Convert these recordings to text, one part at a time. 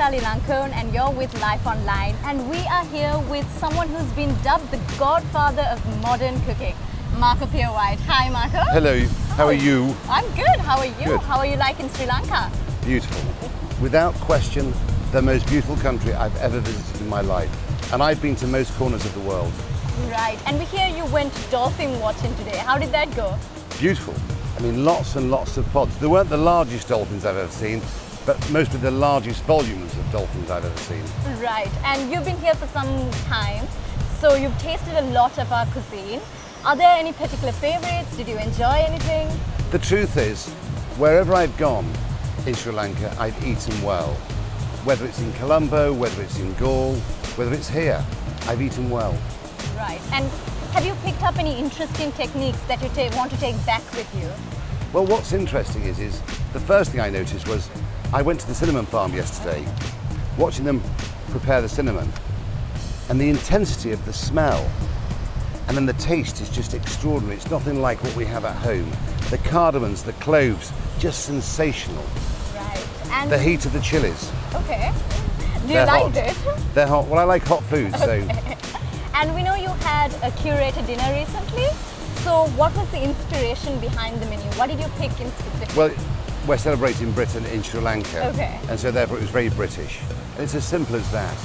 Sally Lankone and you're with Life Online, and we are here with someone who's been dubbed the godfather of modern cooking, Marco Pierre. Hi Marco. Hello, how are you? I'm good, how are you? Good. How are you like in Sri Lanka? Beautiful. Without question, the most beautiful country I've ever visited in my life. And I've been to most corners of the world. Right, and we hear you went dolphin watching today. How did that go? Beautiful. I mean, lots and lots of pods. They weren't the largest dolphins I've ever seen, but mostly the largest volumes of dolphins I've ever seen. Right, and you've been here for some time, so you've tasted a lot of our cuisine. Are there any particular favorites? Did you enjoy anything? The truth is, wherever I've gone in Sri Lanka, I've eaten well. Whether it's in Colombo, whether it's in Galle, whether it's here, I've eaten well. Right, and have you picked up any interesting techniques that you want to take back with you? Well, what's interesting is the first thing I noticed was I went to the cinnamon farm yesterday, watching them prepare the cinnamon, and the intensity of the smell and then the taste is just extraordinary. It's nothing like what we have at home. The cardamoms, the cloves, just sensational. Right, and the heat of the chilies. Okay. Do you like it? They're hot. Well, I like hot food, so. And we know you had a curated dinner recently. So what was the inspiration behind the menu? What did you pick in specific? Well, we're celebrating Britain in Sri Lanka. Okay. And so therefore it was very British. And it's as simple as that.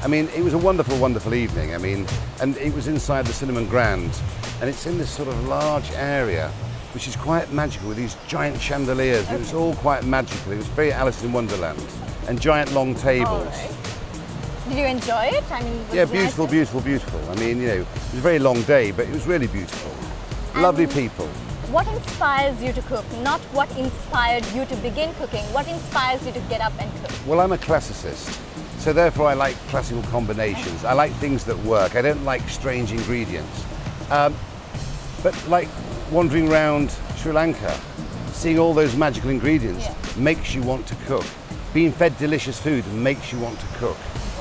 I mean, it was a wonderful, wonderful evening. I mean, and it was inside the Cinnamon Grand. And it's in this sort of large area, which is quite magical with these giant chandeliers. Okay. It was all quite magical. It was very Alice in Wonderland. And giant long tables. Right. Did you enjoy it? I mean, yeah, beautiful, beautiful, beautiful. I mean, you know, it was a very long day, but it was really beautiful. And lovely people. What inspires you to cook? Not what inspired you to begin cooking. What inspires you to get up and cook? Well, I'm a classicist, so therefore I like classical combinations. I like things that work. I don't like strange ingredients. But like wandering around Sri Lanka, seeing all those magical ingredients makes you want to cook. Being fed delicious food makes you want to cook.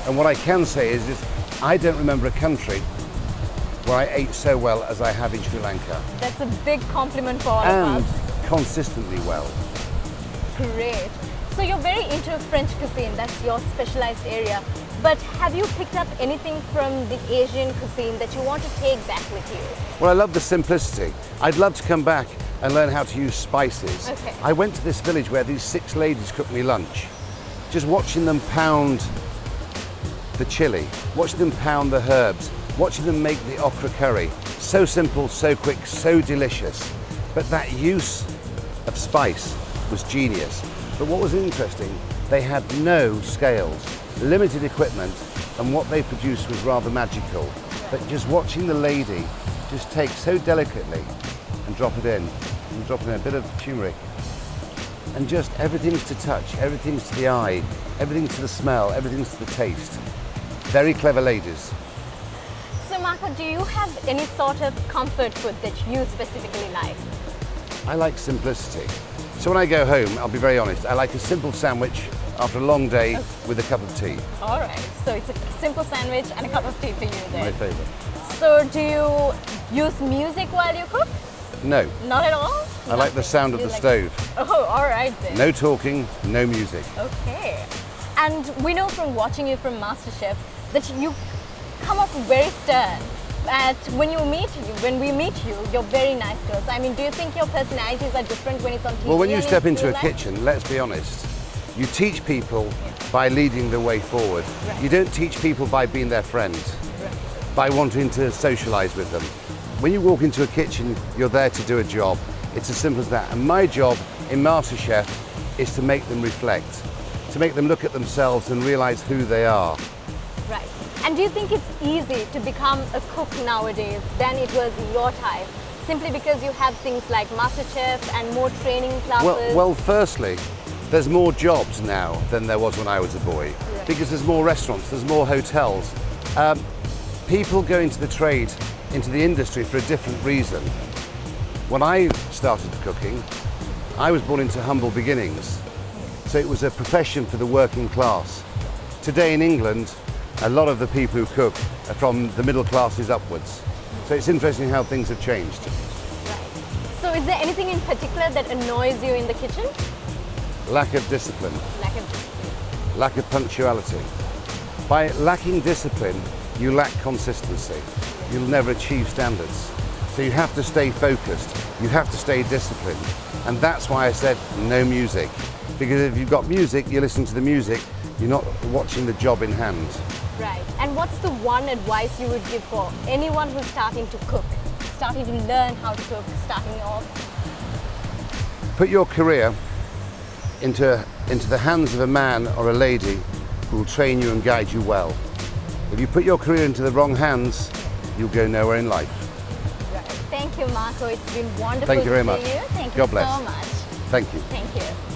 And what I can say is I don't remember a country where I ate so well as I have in Sri Lanka. That's a big compliment for all of us. And consistently well. Great. So you're very into French cuisine, that's your specialized area. But have you picked up anything from the Asian cuisine that you want to take back with you? Well, I love the simplicity. I'd love to come back and learn how to use spices. Okay. I went to this village where these 6 ladies cooked me lunch. Just watching them pound the chili, watching them pound the herbs, watching them make the okra curry. So simple, so quick, so delicious. But that use of spice was genius. But what was interesting, they had no scales, limited equipment, and what they produced was rather magical. But just watching the lady just take so delicately and drop it in, and drop in a bit of turmeric, and just everything's to touch, everything's to the eye, everything's to the smell, everything's to the taste. Very clever ladies. So Marco, do you have any sort of comfort food that you specifically like? I like simplicity. So when I go home, I'll be very honest, I like a simple sandwich after a long day with a cup of tea. All right, so it's a simple sandwich and a cup of tea for you then. My favorite. So do you use music while you cook? No. Not at all? I like the sound of the stove. Oh, all right then. No talking, no music. Okay. And we know from watching you from MasterChef that you come off very stern. But when we meet you, you're very nice to us. I mean, do you think your personalities are different when it's on TV? Well, when you step into a kitchen, let's be honest, you teach people by leading the way forward. Right. You don't teach people by being their friend, by wanting to socialize with them. When you walk into a kitchen, you're there to do a job. It's as simple as that. And my job in MasterChef is to make them reflect, to make them look at themselves and realize who they are. Right. And do you think it's easy to become a cook nowadays than it was in your time? Simply because you have things like MasterChef and more training classes? Well, firstly, there's more jobs now than there was when I was a boy. Right. Because there's more restaurants, there's more hotels. People go into the trade, into the industry for a different reason. When I started cooking, I was born into humble beginnings. So it was a profession for the working class. Today in England, a lot of the people who cook are from the middle classes upwards. So it's interesting how things have changed. Right. So is there anything in particular that annoys you in the kitchen? Lack of discipline. Lack of discipline. lack of punctuality. By lacking discipline, you lack consistency. You'll never achieve standards. So you have to stay focused, you have to stay disciplined. And that's why I said no music. Because if you've got music, you listen to the music, you're not watching the job in hand. Right. And what's the one advice you would give for anyone who's starting to cook, starting to learn how to cook, starting off? Put your career into the hands of a man or a lady who will train you and guide you well. If you put your career into the wrong hands, you'll go nowhere in life. Right. Thank you, Marco. It's been wonderful Thank you very to much. see you. Thank you God bless. so much. Thank you. Thank you.